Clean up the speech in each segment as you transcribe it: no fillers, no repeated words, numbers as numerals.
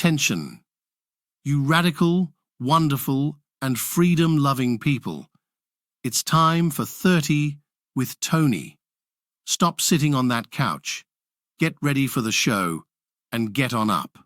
Attention, you radical, wonderful, and freedom-loving people. It's time for 30 with Tony. Stop sitting on that couch. Get ready for the show and get on up.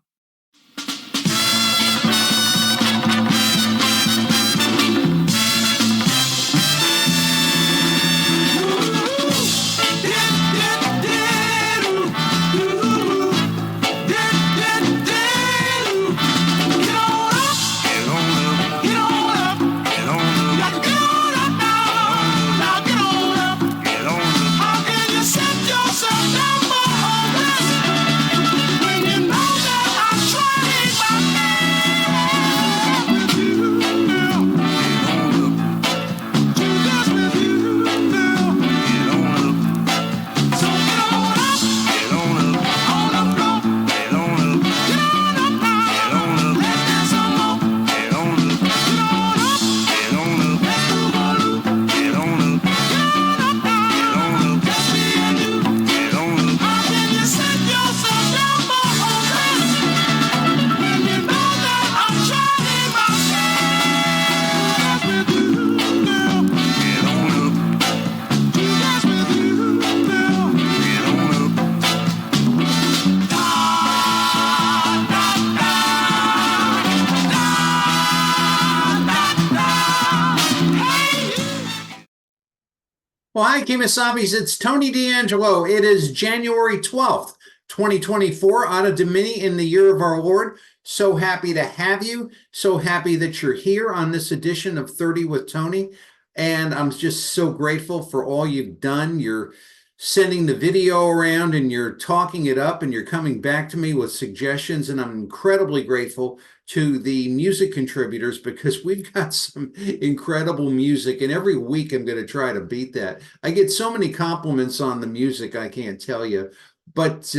Well, hi, Kemosabe's. It's Tony D'Angelo. It is January 12th, 2024, Anno Domini, in the year of our Lord. So happy to have you. So happy that you're here on this edition of 30 with Tony. And I'm just so grateful for all you've done. You're sending the video around and you're talking it up and you're coming back to me with suggestions. And I'm incredibly grateful to the music contributors because we've got some incredible music, and every week I'm going to try to beat that. I get so many compliments on the music, I can't tell you. But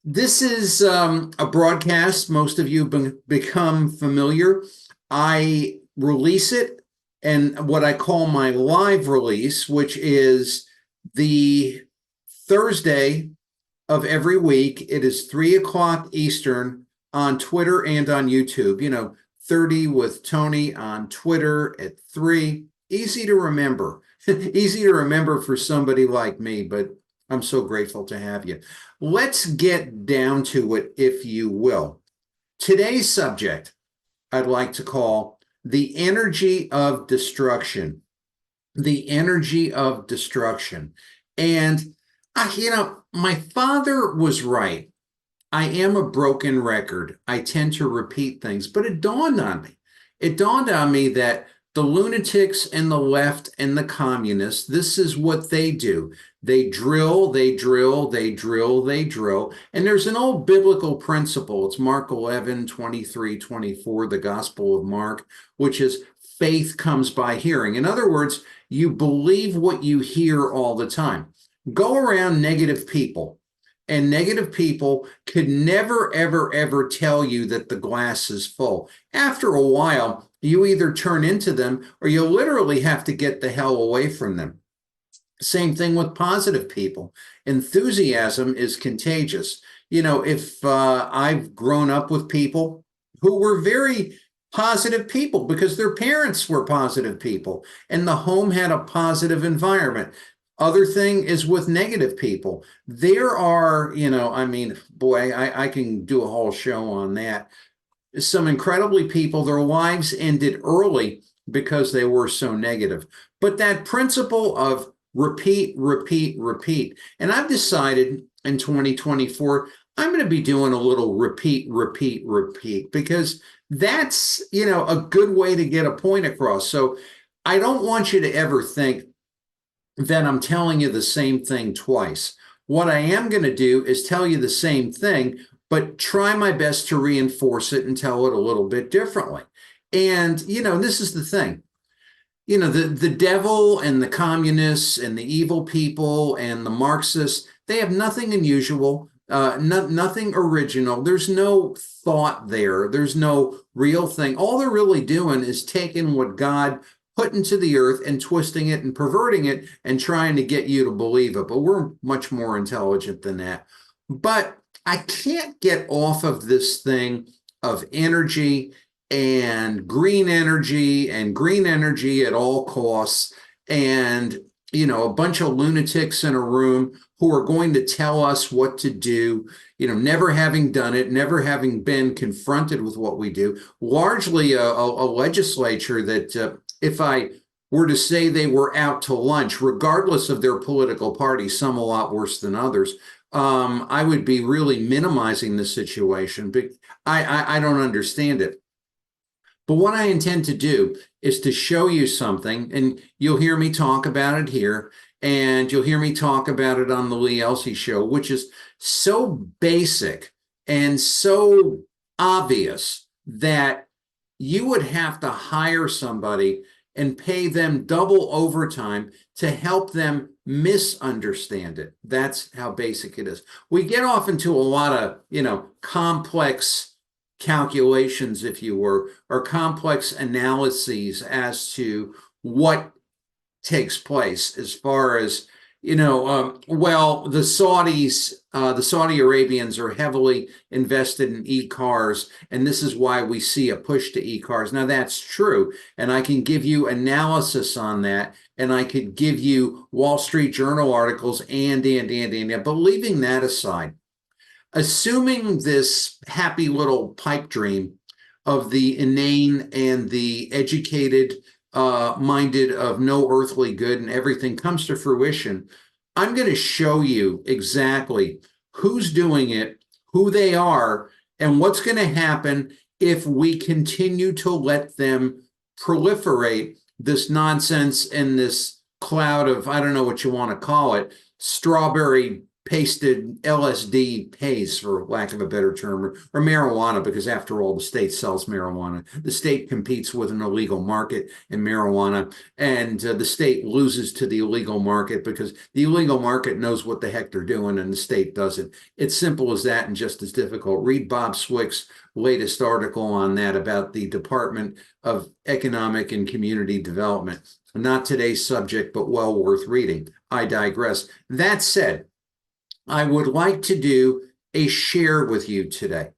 this is a broadcast most of you become familiar. I release it, and what I call my live release, which is the Thursday of every week. It is 3 o'clock Eastern on Twitter and on YouTube. You know, 30 with Tony on Twitter at 3. Easy to remember. Easy to remember for somebody like me, but I'm so grateful to have you. Let's get down to it, if you will. Today's subject I'd like to call the energy of destruction. The energy of destruction. And, my father was right. I am a broken record. I tend to repeat things, but it dawned on me. It dawned on me that the lunatics and the left and the communists, this is what they do. They drill, they drill, they drill, they drill. And there's an old biblical principle. It's Mark 11, 23, 24, the Gospel of Mark, which is faith comes by hearing. In other words, you believe what you hear all the time. Go around negative people. And negative people could never, ever, ever tell you that the glass is full. After a while, you either turn into them or you literally have to get the hell away from them. Same thing with positive people. Enthusiasm is contagious. If I've grown up with people who were very positive people because their parents were positive people and the home had a positive environment. Other thing is with negative people. There are, I can do a whole show on that. Some incredibly people, their lives ended early because they were so negative. But that principle of repeat, repeat, repeat. And I've decided in 2024, I'm going to be doing a little repeat, repeat, repeat, because that's, a good way to get a point across. So I don't want you to ever think that I'm telling you the same thing twice. What I am going to do is tell you the same thing, but try my best to reinforce it and tell it a little bit differently. And, this is the thing. The devil and the communists and the evil people and the Marxists, they have nothing unusual, nothing original. There's no thought there. There's no real thing. All they're really doing is taking what God put into the earth and twisting it and perverting it and trying to get you to believe it. But we're much more intelligent than that. But I can't get off of this thing of energy and green energy at all costs. And, a bunch of lunatics in a room who are going to tell us what to do, never having done it, never having been confronted with what we do, largely a legislature that if I were to say they were out to lunch, regardless of their political party, some a lot worse than others, I would be really minimizing the situation, but I don't understand it. But what I intend to do is to show you something, and you'll hear me talk about it here, and you'll hear me talk about it on the Lee Elsey Show, which is so basic and so obvious that you would have to hire somebody and pay them double overtime to help them misunderstand it. That's how basic it is. We get off into a lot of, complex calculations, if you were, or complex analyses as to what takes place as far as, well, the Saudi Arabians are heavily invested in e-cars, and this is why we see a push to e-cars. Now, that's true, and I can give you analysis on that, and I could give you Wall Street Journal articles and. But leaving that aside, assuming this happy little pipe dream of the inane and the educated minded of no earthly good and everything comes to fruition, I'm going to show you exactly who's doing it, who they are, and what's going to happen if we continue to let them proliferate this nonsense and this cloud of, I don't know what you want to call it, strawberry pasted LSD haze, for lack of a better term, or marijuana, because after all, the state sells marijuana. The state competes with an illegal market in marijuana, and the state loses to the illegal market because the illegal market knows what the heck they're doing and the state doesn't. It's simple as that and just as difficult. Read Bob Swick's latest article on that about the Department of Economic and Community Development. Not today's subject, but well worth reading. I digress. That said, I would like to do a share with you today,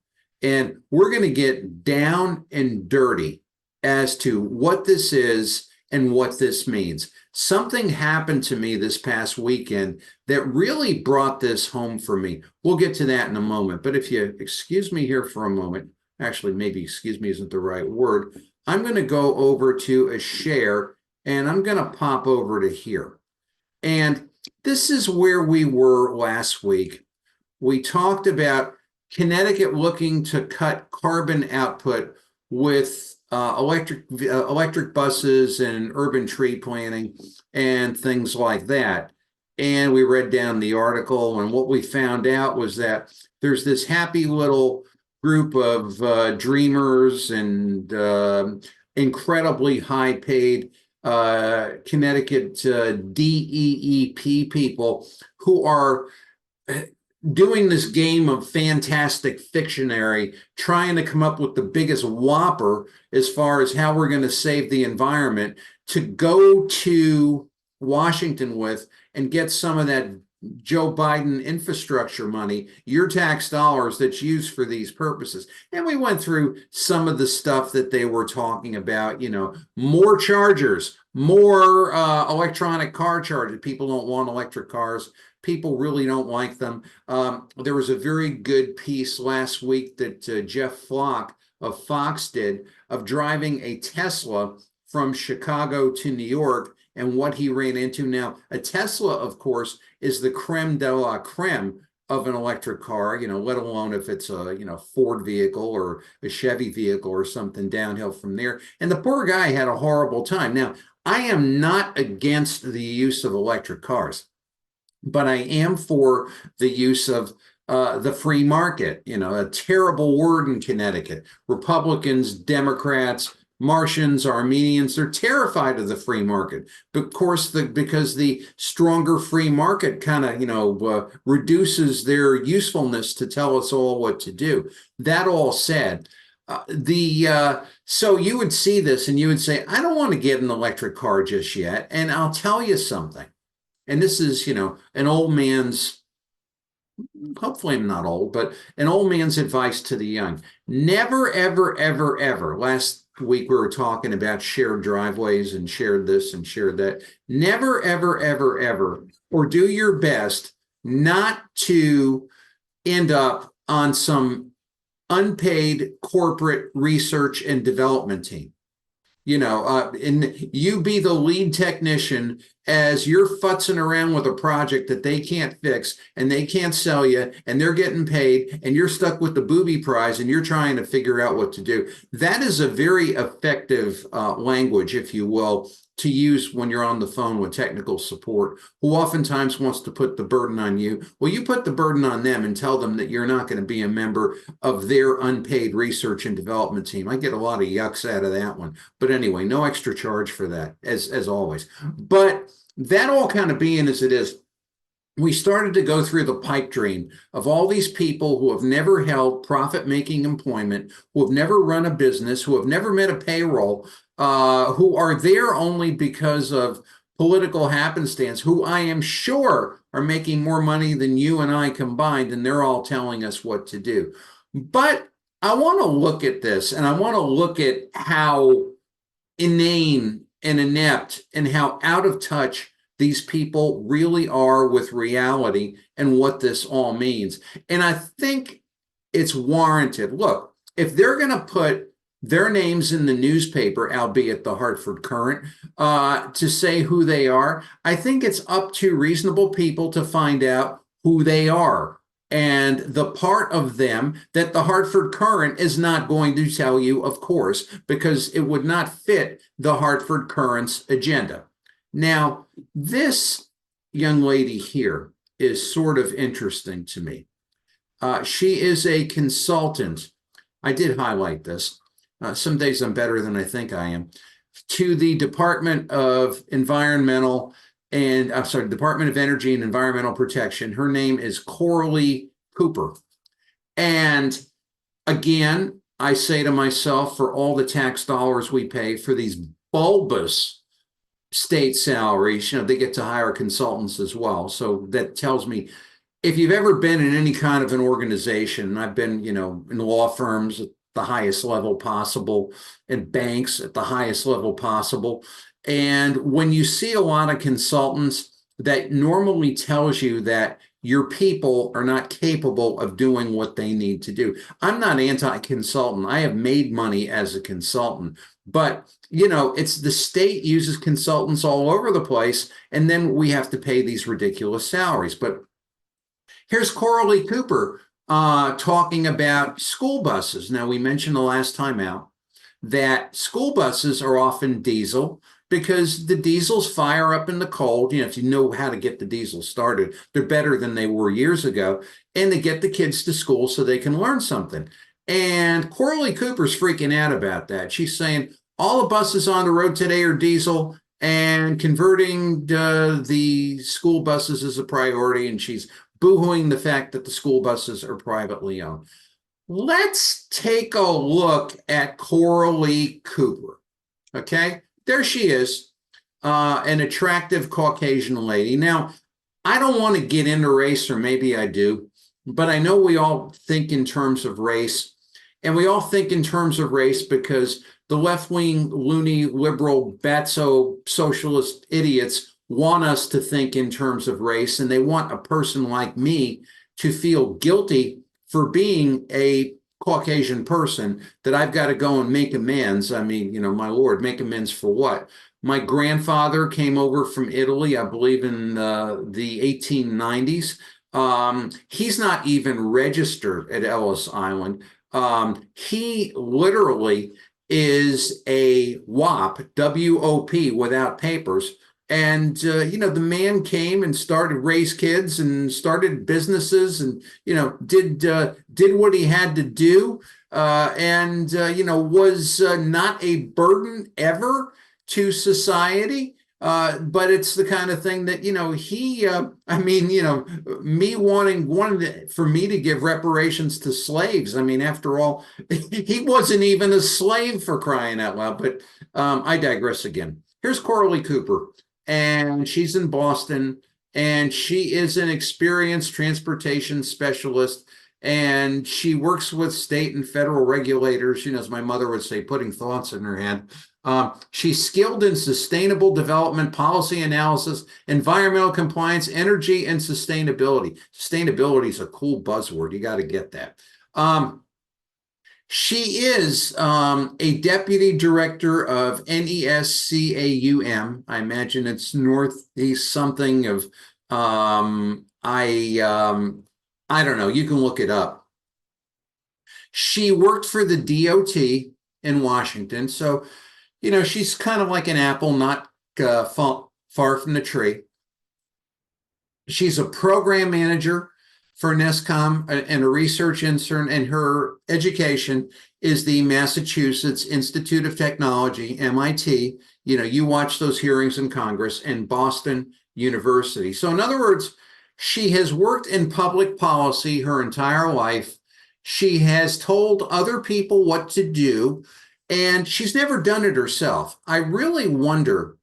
and we're going to get down and dirty as to what this is and what this means. Something happened to me this past weekend that really brought this home for me. We'll get to that in a moment, but if you excuse me here for a moment, actually, maybe excuse me isn't the right word. I'm going to go over to a share, and I'm going to pop over to here. And this is where we were last week. We talked about Connecticut looking to cut carbon output with electric buses and urban tree planting and things like that. And we read down the article, and what we found out was that there's this happy little group of dreamers and incredibly high-paid Connecticut DEEP people who are doing this game of fantastic fictionary, trying to come up with the biggest whopper as far as how we're going to save the environment, to go to Washington with and get some of that Joe Biden infrastructure money, your tax dollars that's used for these purposes. And we went through some of the stuff that they were talking about, more chargers, more electronic car chargers. People don't want electric cars. People really don't like them. There was a very good piece last week that Jeff Flock of Fox did of driving a Tesla from Chicago to New York and what he ran into. Now, a Tesla, of course, is the creme de la creme of an electric car, let alone if it's a, Ford vehicle or a Chevy vehicle or something downhill from there. And the poor guy had a horrible time. Now, I am not against the use of electric cars, but I am for the use of the free market, a terrible word in Connecticut. Republicans, Democrats, Martians, Armenians, they're terrified of the free market. But of course, because the stronger free market kind of, reduces their usefulness to tell us all what to do. That all said, so you would see this and you would say, I don't want to get an electric car just yet. And I'll tell you something. And this is, an old man's hopefully I'm not old, but an old man's advice to the young. Never, ever, ever, ever. Last week we were talking about shared driveways and shared this and shared that. Never, ever, ever, ever, or do your best not to end up on some unpaid corporate research and development team. And you be the lead technician as you're futzing around with a project that they can't fix and they can't sell you and they're getting paid and you're stuck with the booby prize and you're trying to figure out what to do. That is a very effective language, if you will, to use when you're on the phone with technical support, who oftentimes wants to put the burden on you. Well, you put the burden on them and tell them that you're not going to be a member of their unpaid research and development team. I get a lot of yucks out of that one. But anyway, no extra charge for that, as always. But that all kind of being as it is, we started to go through the pipe dream of all these people who have never held profit-making employment, who have never run a business, who have never met a payroll, who are there only because of political happenstance, who I am sure are making more money than you and I combined, and they're all telling us what to do. But I want to look at this, and I want to look at how inane and inept and how out of touch these people really are with reality and what this all means. And I think it's warranted. Look, if they're going to put their names in the newspaper, albeit the Hartford Courant, to say who they are, I think it's up to reasonable people to find out who they are. And the part of them that the Hartford Courant is not going to tell you, of course, because it would not fit the Hartford Courant's agenda. Now, this young lady here is sort of interesting to me. She is a consultant. I did highlight this. Some days I'm better than I think I am. To the Department of Environmental and Department of Energy and Environmental Protection. Her name is Coralie Cooper. And again, I say to myself, for all the tax dollars we pay for these bulbous state salaries, they get to hire consultants as well. So that tells me, if you've ever been in any kind of an organization, I've been, in law firms at the highest level possible, and banks at the highest level possible. And when you see a lot of consultants, that normally tells you that your people are not capable of doing what they need to do. I'm not anti-consultant. I have made money as a consultant, but it's the state uses consultants all over the place, and then we have to pay these ridiculous salaries. But here's Coralie Cooper talking about school buses. Now, we mentioned the last time out that school buses are often diesel because the diesels fire up in the cold. If you know how to get the diesel started, they're better than they were years ago, and they get the kids to school so they can learn something. And Coralie Cooper's freaking out about that. She's saying all the buses on the road today are diesel, and converting the school buses is a priority, and she's boohooing the fact that the school buses are privately owned. Let's take a look at Coralie Cooper. Okay, there she is, an attractive Caucasian lady. Now, I don't want to get into race, or maybe I do, but I know we all think in terms of race, and we all think in terms of race because the left-wing, loony, liberal, batso, socialist idiots want us to think in terms of race, and they want a person like me to feel guilty for being a Caucasian person, that I've got to go and make amends. I mean, my Lord, make amends for what? My grandfather came over from Italy, I believe in the 1890s. He's not even registered at Ellis Island. He literally is a WOP, W-O-P, without papers. And, the man came and started raise kids and started businesses and, did what he had to do, and was not a burden ever to society. But it's the kind of thing that, me wanting for me to give reparations to slaves. I mean, after all, he wasn't even a slave, for crying out loud. But I digress again. Here's Coralie Cooper. And she's in Boston, and she is an experienced transportation specialist, and she works with state and federal regulators, as my mother would say, putting thoughts in her head. She's skilled in sustainable development, policy analysis, environmental compliance, energy, and sustainability. Sustainability is a cool buzzword. You got to get that. She is a deputy director of NESCAUM. I imagine it's Northeast something of I don't know. You can look it up. She worked for the DOT in Washington, so she's kind of like an apple, not far from the tree. She's a program manager for NESCOM and a research intern, and her education is the Massachusetts Institute of Technology, MIT. You watch those hearings in Congress, and Boston University. So in other words, she has worked in public policy her entire life. She has told other people what to do, and she's never done it herself. I really wonder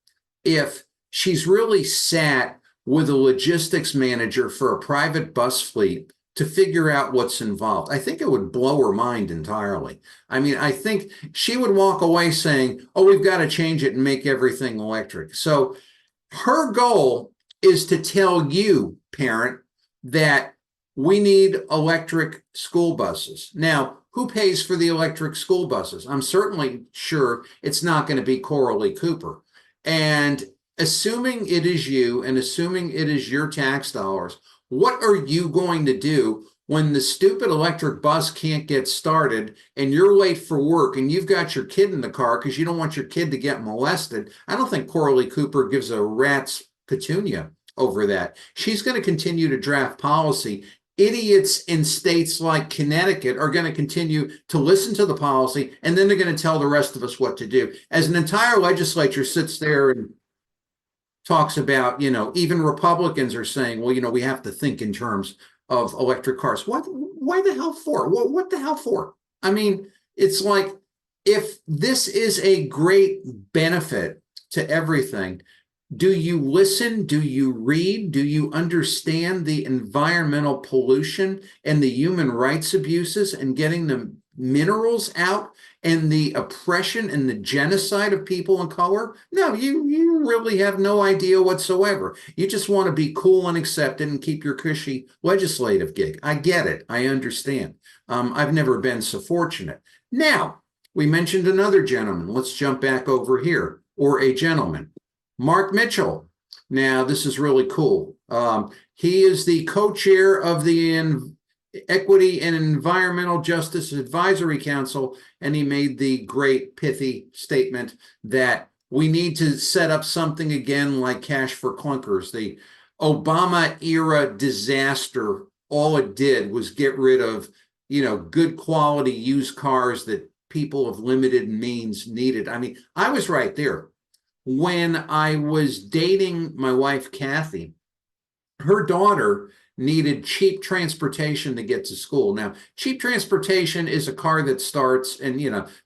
if she's really sat with a logistics manager for a private bus fleet to figure out what's involved. I think it would blow her mind entirely. I mean, I think she would walk away saying, oh, we've got to change it and make everything electric. So her goal is to tell you, parent, that we need electric school buses. Now, who pays for the electric school buses? I'm certainly sure it's not going to be Coralie Cooper. And assuming it is you, and assuming it is your tax dollars, what are you going to do when the stupid electric bus can't get started and you're late for work and you've got your kid in the car because you don't want your kid to get molested? I don't think Coralie Cooper gives a rat's petunia over that. She's going to continue to draft policy. Idiots in states like Connecticut are going to continue to listen to the policy, and then they're going to tell the rest of us what to do. As an entire legislature sits there and talks about, even Republicans are saying, well, we have to think in terms of electric cars. Why the hell for? What the hell for? I mean, it's like, if this is a great benefit to everything, do you listen? Do you read? Do you understand the environmental pollution and the human rights abuses and getting the minerals out and the oppression and the genocide of people of color? No, you really have no idea whatsoever. You just want to be cool and accepted and keep your cushy legislative gig. I get it. I understand. I've never been so fortunate. Now, we mentioned another gentleman. Let's jump back over here, or a gentleman. Mark Mitchell. Now, this is really cool. He is the co-chair of the Equity and Environmental Justice Advisory Council, and he made the great pithy statement that we need to set up something again like cash for clunkers. The Obama era disaster, all it did was get rid of, good quality used cars that people of limited means needed. I mean, I was right there. When I was dating my wife, Kathy, her daughter needed cheap transportation to get to school. Now, cheap transportation is a car that starts and,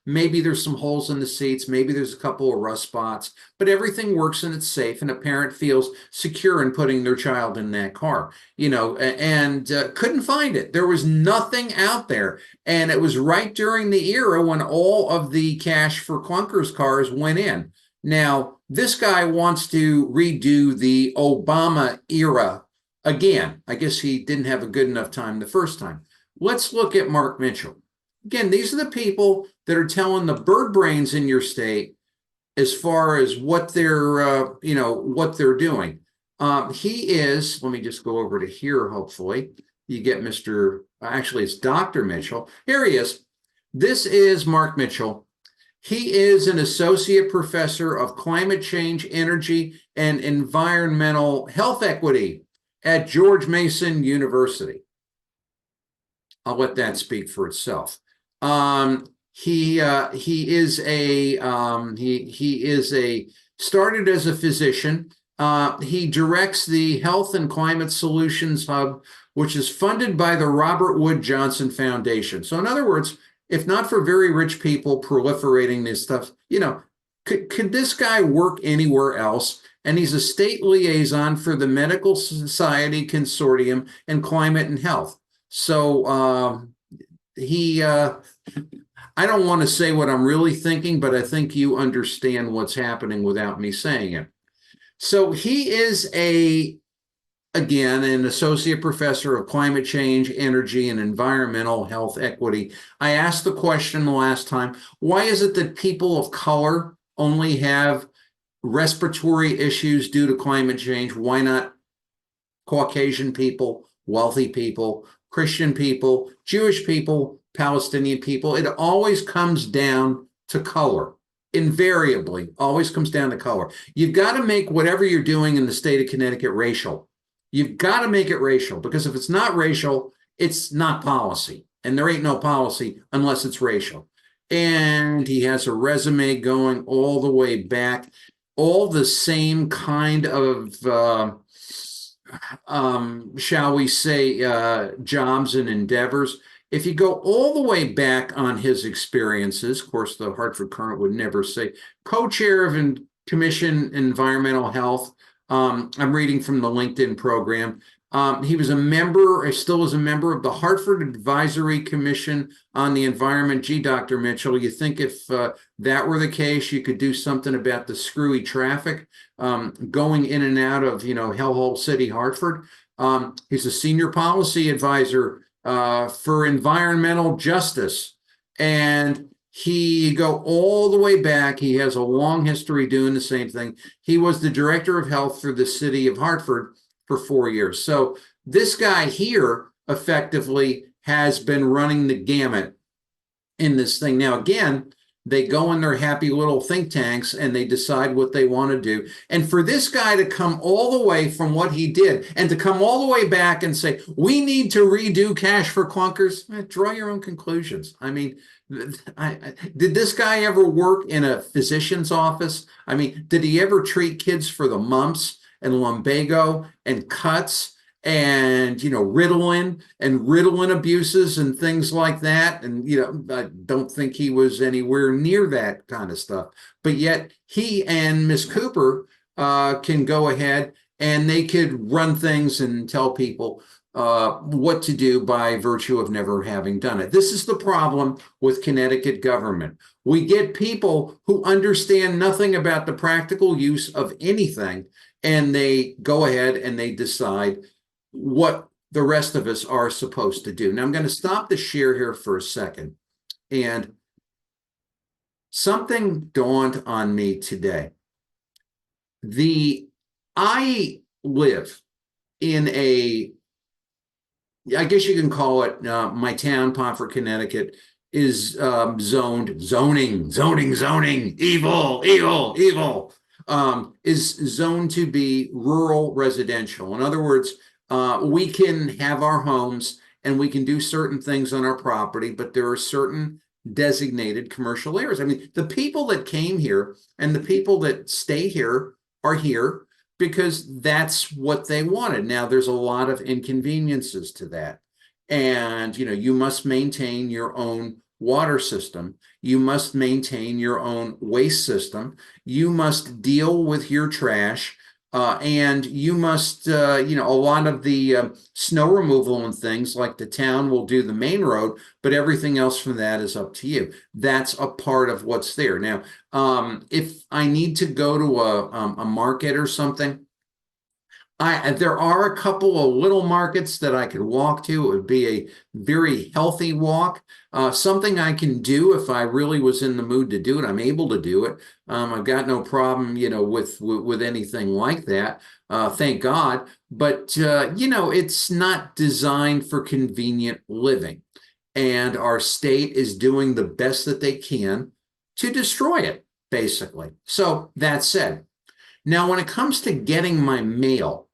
maybe there's some holes in the seats, maybe there's a couple of rust spots, but everything works and it's safe, and a parent feels secure in putting their child in that car, and couldn't find it. There was nothing out there. And it was right during the era when all of the cash for clunkers cars went in. Now, this guy wants to redo the Obama era again. I guess he didn't have a good enough time the first time. Let's look at Mark Mitchell. Again, these are the people that are telling the bird brains in your state as far as what they're, what they're doing. He is, let me just go over to here, hopefully. You get actually, it's Dr. Mitchell. Here he is. This is Mark Mitchell. He is an associate professor of climate change, energy, and environmental health equity at George Mason University. I'll let that speak for itself. He is started as a physician. He directs the Health and Climate Solutions Hub, which is funded by the Robert Wood Johnson Foundation. So in other words, if not for very rich people proliferating this stuff, Could this guy work anywhere else? And he's a state liaison for the Medical Society Consortium and Climate and Health. So I don't want to say what I'm really thinking, but I think you understand what's happening without me saying it. So he is again, an associate professor of climate change, energy, and environmental health equity. I asked the question the last time, why is it that people of color only have respiratory issues due to climate change? Why not Caucasian people, wealthy people, Christian people, Jewish people, Palestinian people? It always comes down to color. Invariably, always comes down to color. You've got to make whatever you're doing in the state of Connecticut racial. You've got to make it racial, because if it's not racial, it's not policy. And there ain't no policy unless it's racial. And he has a resume going all the way back, all the same kind of, shall we say, jobs and endeavors. If you go all the way back on his experiences, of course, the Hartford Courant would never say, co-chair of Commission Environmental Health. I'm reading from the LinkedIn program. He was a member, still is a member of the Hartford Advisory Commission on the Environment. Gee, Dr. Mitchell, you think if that were the case, you could do something about the screwy traffic going in and out of, hellhole city, Hartford. He's a senior policy advisor for environmental justice. And he go all the way back. He has a long history doing the same thing. He was the director of health for the city of Hartford for 4 years. So this guy here effectively has been running the gamut in this thing. Now, again, they go in their happy little think tanks and they decide what they want to do. And for this guy to come all the way from what he did and to come all the way back and say, we need to redo cash for clunkers, draw your own conclusions. I mean, did this guy ever work in a physician's office? I mean, did he ever treat kids for the mumps and lumbago and cuts and, Ritalin abuses and things like that? And, I don't think he was anywhere near that kind of stuff. But yet he and Miss Cooper can go ahead and they could run things and tell people what to do by virtue of never having done it. This is the problem with Connecticut government. We get people who understand nothing about the practical use of anything, and they go ahead and they decide what the rest of us are supposed to do. Now, I'm going to stop the share here for a second. And something dawned on me today. I live in I guess you can call it, my town, Pomfret, Connecticut, is zoning, evil, is zoned to be rural residential. In other words, we can have our homes and we can do certain things on our property, but there are certain designated commercial areas. I mean, the people that came here and the people that stay here are here because that's what they wanted. Now, there's a lot of inconveniences to that. And, you must maintain your own water system. You must maintain your own waste system. You must deal with your trash. And you must, a lot of the snow removal and things, like the town will do the main road, but everything else from that is up to you. That's a part of what's there. Now, if I need to go to a market or something, there are a couple of little markets that I could walk to. It would be a very healthy walk, something I can do if I really was in the mood to do it. I'm able to do it. I've got no problem, with anything like that. Thank God. But, it's not designed for convenient living. And our state is doing the best that they can to destroy it, basically. So that said, now when it comes to getting my mail,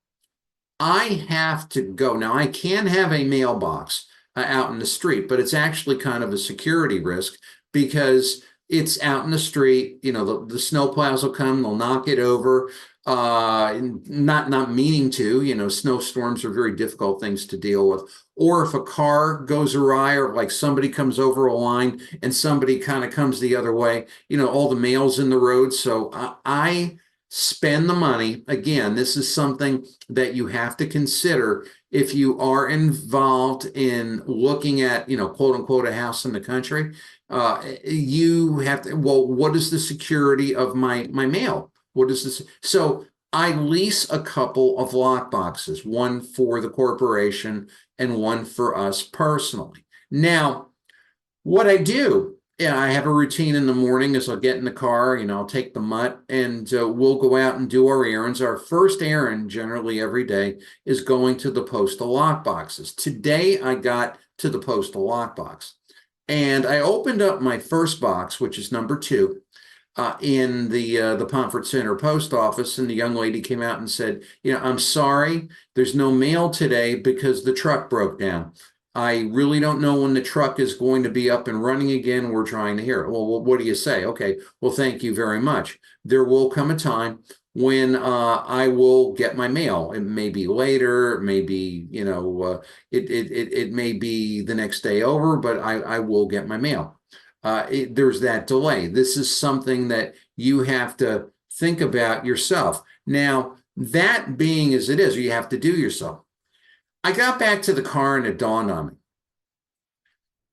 I have to go. Now, I can have a mailbox out in the street, but it's actually kind of a security risk because it's out in the street. The snow plows will come, they'll knock it over, not meaning to. Snowstorms are very difficult things to deal with. Or if a car goes awry, or like somebody comes over a line and somebody kind of comes the other way, all the mail's in the road. So I spend the money. Again, this is something that you have to consider if you are involved in looking at, quote unquote, a house in the country. You have to, well, what is the security of my mail? What is this? So I lease a couple of lock boxes, one for the corporation and one for us personally. Now, what I do, I have a routine in the morning is I'll get in the car, I'll take the mutt and we'll go out and do our errands. Our first errand generally every day is going to the postal lock boxes. Today I got to the postal lock box and I opened up my first box, which is number 2, in the Pomfret Center post office, and the young lady came out and said, I'm sorry, there's no mail today because the truck broke down. I really don't know when the truck is going to be up and running again. We're trying to hear it. Well, what do you say? Okay, well, thank you very much. There will come a time when I will get my mail. It may be later, it may be, it may be the next day over, but I will get my mail. There's that delay. This is something that you have to think about yourself. Now, that being as it is, you have to do yourself. I got back to the car and it dawned on me.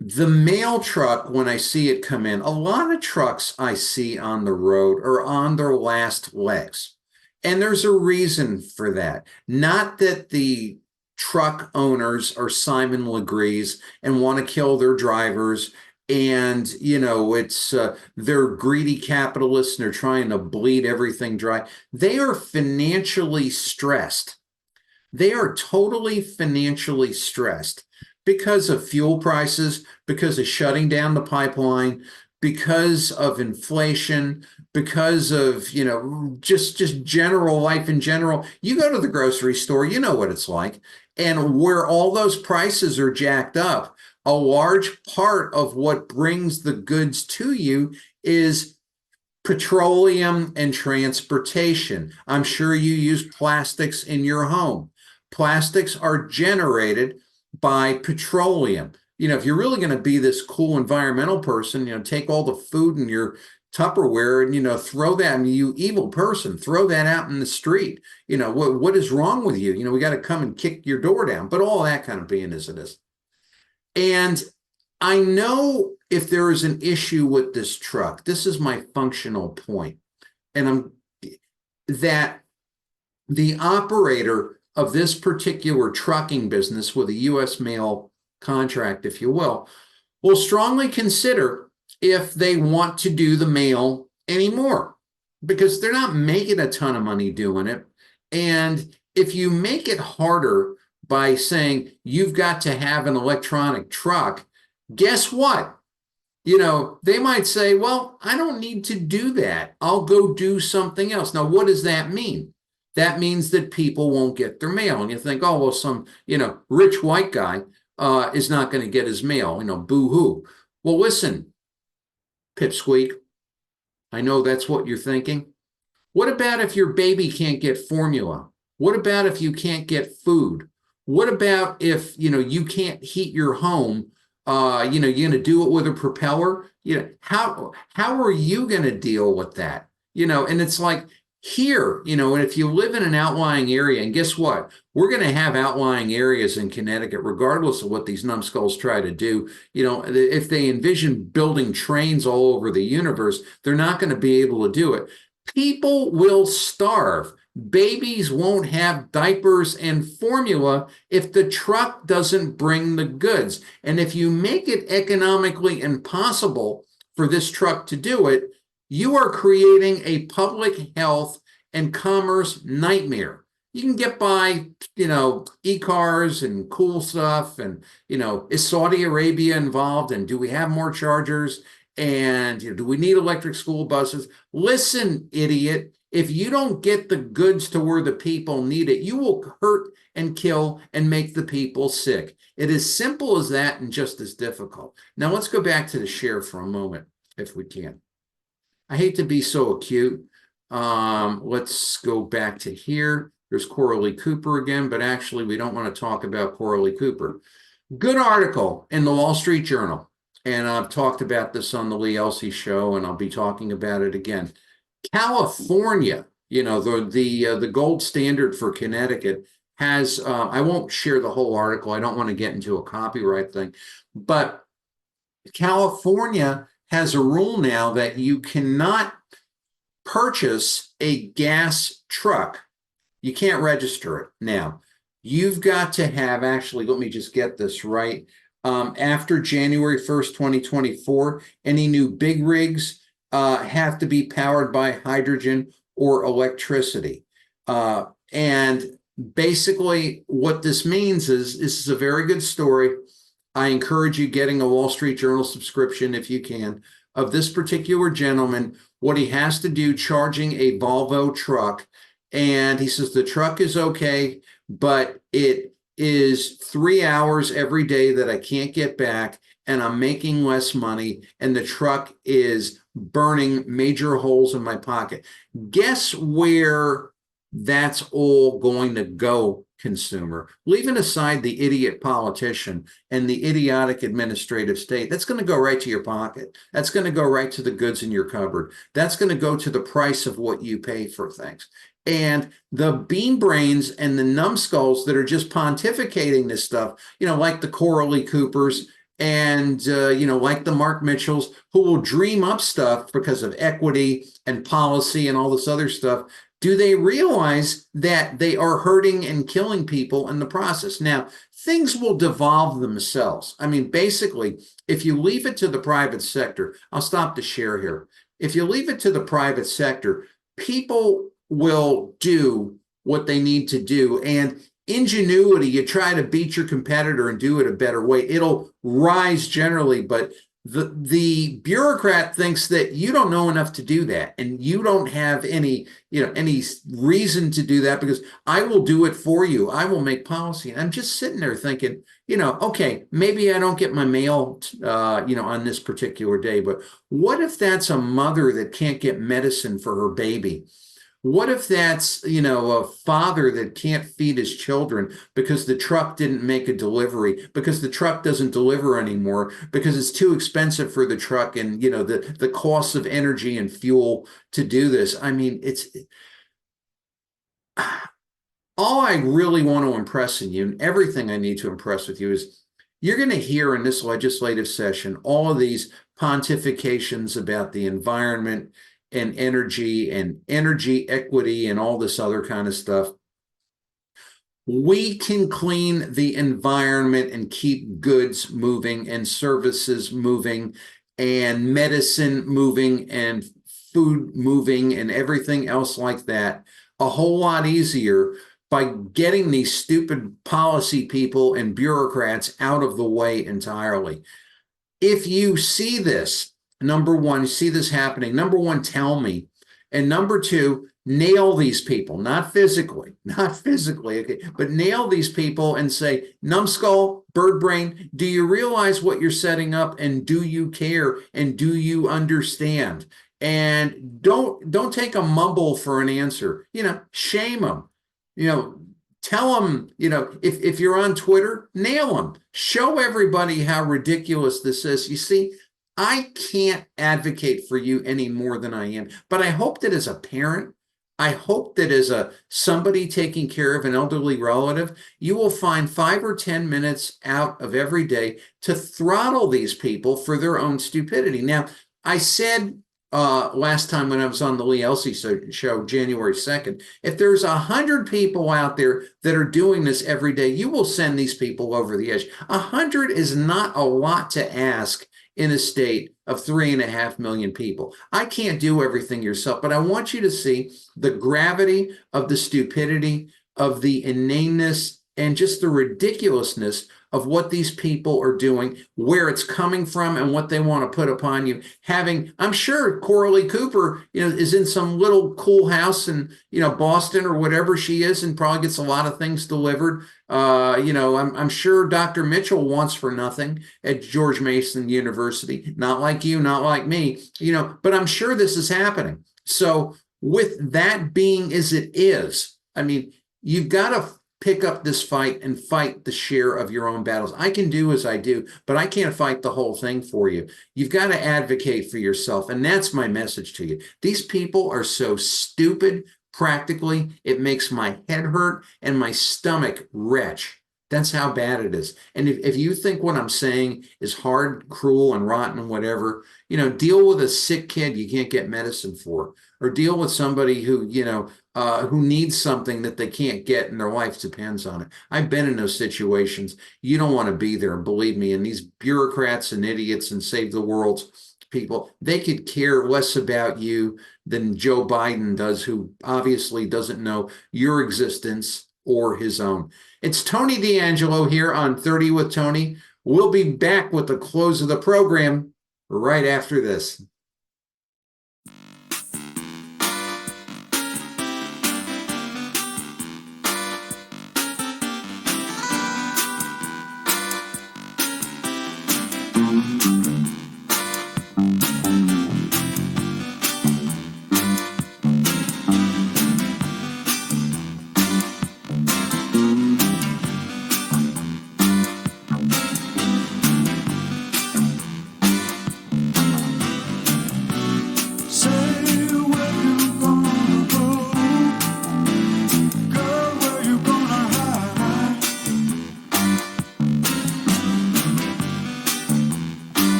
The mail truck, when I see it come in, a lot of trucks I see on the road are on their last legs. And there's a reason for that. Not that the truck owners are Simon Legrees and want to kill their drivers. And, it's they're greedy capitalists and they're trying to bleed everything dry. They are financially stressed. They are totally financially stressed because of fuel prices, because of shutting down the pipeline, because of inflation, because of, just general life in general. You go to the grocery store, you know what it's like. And where all those prices are jacked up, a large part of what brings the goods to you is petroleum and transportation. I'm sure you use plastics in your home. Plastics are generated by petroleum. If you're really going to be this cool environmental person, take all the food in your Tupperware and, throw that, you evil person, throw that out in the street. What is wrong with you? We got to come and kick your door down, but all that kind of being as it is. And I know if there is an issue with this truck, this is my functional point, and that the operator of this particular trucking business with a U.S. mail contract, if you will strongly consider if they want to do the mail anymore, because they're not making a ton of money doing it. And if you make it harder by saying you've got to have an electronic truck, guess what? They might say, well, I don't need to do that. I'll go do something else. Now, what does that mean? That means that people won't get their mail. And you think, oh, well, some, rich white guy is not going to get his mail, boo-hoo. Well, listen, pipsqueak, I know that's what you're thinking. What about if your baby can't get formula? What about if you can't get food? What about if, you can't heat your home? You're going to do it with a propeller? How are you going to deal with that? And it's like, here, and if you live in an outlying area, and guess what? We're going to have outlying areas in Connecticut, regardless of what these numbskulls try to do. If they envision building trains all over the universe, they're not going to be able to do it. People will starve. Babies won't have diapers and formula if the truck doesn't bring the goods. And if you make it economically impossible for this truck to do it, you are creating a public health and commerce nightmare. You can get by, e-cars and cool stuff. And, is Saudi Arabia involved? And do we have more chargers? And do we need electric school buses? Listen, idiot, if you don't get the goods to where the people need it, you will hurt and kill and make the people sick. It is simple as that and just as difficult. Now let's go back to the share for a moment. if we can. I hate to be so acute. Let's go back to here. There's Coralie Cooper again, but actually we don't want to talk about Coralie Cooper. Good article in the Wall Street Journal. And I've talked about this on the Lee Elsey show, and I'll be talking about it again. California, the gold standard for Connecticut has, I won't share the whole article. I don't want to get into a copyright thing, but California has a rule now that you cannot purchase a gas truck. You can't register it now. You've got to have, actually, let me just get this right. After January 1st, 2024, any new big rigs have to be powered by hydrogen or electricity. And basically what this means is, this is a very good story. I encourage you getting a Wall Street Journal subscription if you can, of this particular gentleman, what he has to do charging a Volvo truck. And he says the truck is okay, but it is 3 hours every day that I can't get back, and I'm making less money, and the truck is burning major holes in my pocket. Guess where that's all going to go, consumer? Leaving aside the idiot politician and the idiotic administrative state, that's going to go right to your pocket. That's going to go right to the goods in your cupboard. That's going to go to the price of what you pay for things. And the bean brains and the numbskulls that are just pontificating this stuff, like the Coralie Coopers and, like the Mark Mitchells, who will dream up stuff because of equity and policy and all this other stuff. Do they realize that they are hurting and killing people in the process? Now, things will devolve themselves. I mean, basically, if you leave it to the private sector, I'll stop the share here. If you leave it to the private sector, people will do what they need to do. And ingenuity, you try to beat your competitor and do it a better way, it'll rise generally. But the bureaucrat thinks that you don't know enough to do that, and you don't have any reason to do that, because I will do it for you. I will make policy. And I'm just sitting there thinking, okay, maybe I don't get my mail, on this particular day, but what if that's a mother that can't get medicine for her baby? What if that's, a father that can't feed his children because the truck didn't make a delivery, because the truck doesn't deliver anymore, because it's too expensive for the truck and, the cost of energy and fuel to do this? I mean, it's all I really want to impress in you, and everything I need to impress with you, is you're going to hear in this legislative session all of these pontifications about the environment and energy equity and all this other kind of stuff. We can clean the environment and keep goods moving and services moving and medicine moving and food moving and everything else like that a whole lot easier by getting these stupid policy people and bureaucrats out of the way entirely. If you see this, number one, see this happening, number one, tell me. And number two, nail these people, not physically, okay, but nail these people and say, numbskull, bird brain, do you realize what you're setting up, and do you care, and do you understand? And don't take a mumble for an answer. Shame them. Tell them, if you're on Twitter, nail them. Show everybody how ridiculous this is. You see, I can't advocate for you any more than I am, but I hope that as a parent, I hope that as somebody taking care of an elderly relative, you will find 5 or 10 minutes out of every day to throttle these people for their own stupidity. Now, I said last time when I was on the Lee Elsey show, January 2nd, if there's 100 people out there that are doing this every day, you will send these people over the edge. 100 is not a lot to ask in a state of 3.5 million people. I can't do everything yourself, but I want you to see the gravity of the stupidity, of the inaneness, and just the ridiculousness of what these people are doing, where it's coming from, and what they want to put upon you. I'm sure Coralie Cooper, is in some little cool house in, Boston or whatever she is, and probably gets a lot of things delivered. I'm sure Dr. Mitchell wants for nothing at George Mason University. Not like you, not like me, but I'm sure this is happening. So with that being as it is, I mean, you've got to pick up this fight and fight the share of your own battles. I can do as I do, but I can't fight the whole thing for you. You've got to advocate for yourself. And that's my message to you. These people are so stupid. Practically, it makes my head hurt and my stomach retch. That's how bad it is. And if you think what I'm saying is hard, cruel, and rotten and whatever, deal with a sick kid you can't get medicine for, or deal with somebody who needs something that they can't get and their life depends on it. I've been in those situations. You don't want to be there, believe me. And these bureaucrats and idiots and save the world people, they could care less about you than Joe Biden does, who obviously doesn't know your existence or his own. It's Tony D'Angelo here on 30 with Tony. We'll be back with the close of the program right after this.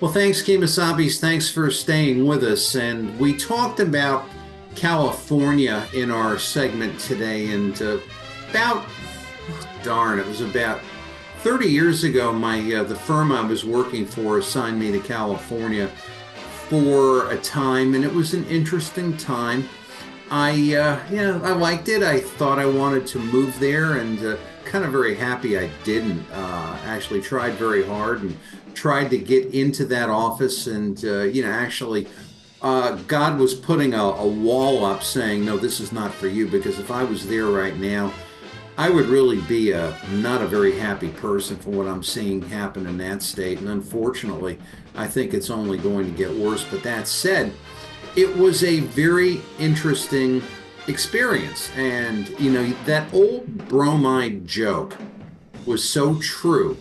Well, thanks, Kemosabe's. Thanks for staying with us. And we talked about California in our segment today. And it was about 30 years ago, the firm I was working for assigned me to California for a time, and it was an interesting time. I liked it. I thought I wanted to move there, and kind of very happy I didn't. Actually tried very hard and tried to get into that office, and God was putting a wall up saying, no, this is not for you, because if I was there right now, I would really be not a very happy person for what I'm seeing happen in that state. And unfortunately, I think it's only going to get worse. But that said, it was a very interesting experience. And, that old bromide joke was so true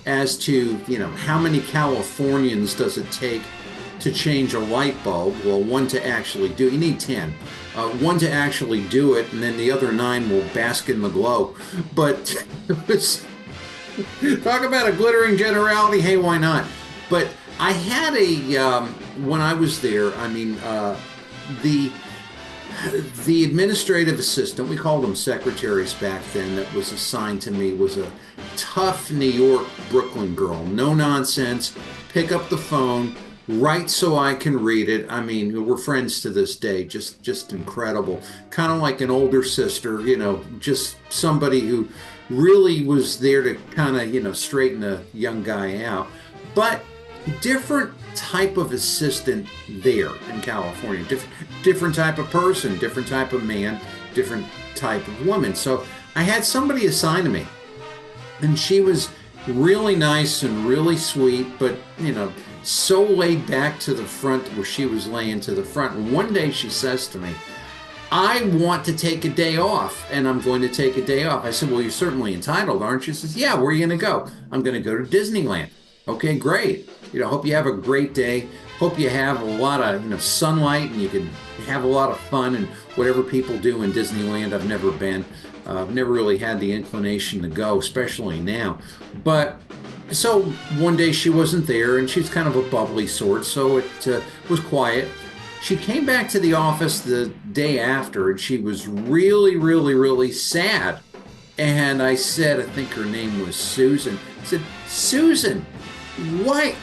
as to, how many Californians does it take to change a light bulb? Well, one to actually do, you need 10. One to actually do it, and then the other 9 will bask in the glow. But talk about a glittering generality. Hey, why not? But I had when I was there, The administrative assistant, we called them secretaries back then, that was assigned to me was a tough New York, Brooklyn girl. No nonsense, pick up the phone, write so I can read it. I mean, we're friends to this day, just incredible. Kind of like an older sister, just somebody who really was there to kind of, straighten a young guy out. But different type of assistant there in California, different type of person, different type of man, different type of woman. So I had somebody assigned to me, and she was really nice and really sweet, but so laid back to the front where she was laying to the front. And one day she says to me, I want to take a day off, and I'm going to take a day off. I said, well, you're certainly entitled, aren't you? She says, yeah, where are you going to go? I'm going to go to Disneyland. Okay, great. Hope you have a great day. Hope you have a lot of, sunlight, and you can have a lot of fun and whatever people do in Disneyland. I've never been. I've never really had the inclination to go, especially now. But so one day she wasn't there, and she's kind of a bubbly sort, so it was quiet. She came back to the office the day after, and she was really, really, really sad. And I said, I think her name was Susan. I said, Susan, why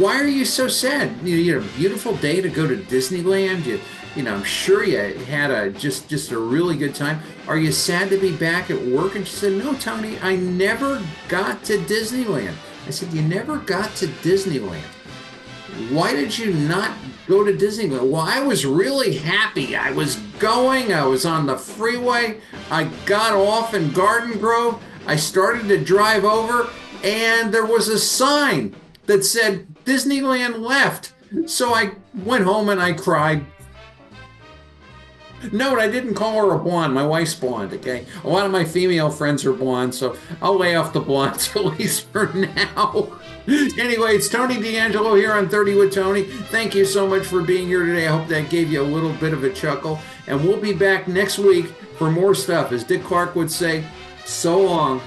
are you so sad? You had a beautiful day to go to Disneyland. I'm sure you had just a really good time. Are you sad to be back at work? And she said, no, Tony, I never got to Disneyland. I said, you never got to Disneyland. Why did you not go to Disneyland? Well, I was really happy. I was on the freeway. I got off in Garden Grove. I started to drive over, and there was a sign that said Disneyland left. So I went home and I cried. Note, I didn't call her a blonde. My wife's blonde, okay? A lot of my female friends are blonde, so I'll lay off the blondes at least for now. Anyway, it's Tony D'Angelo here on 30 with Tony. Thank you so much for being here today. I hope that gave you a little bit of a chuckle. And we'll be back next week for more stuff. As Dick Clark would say, so long.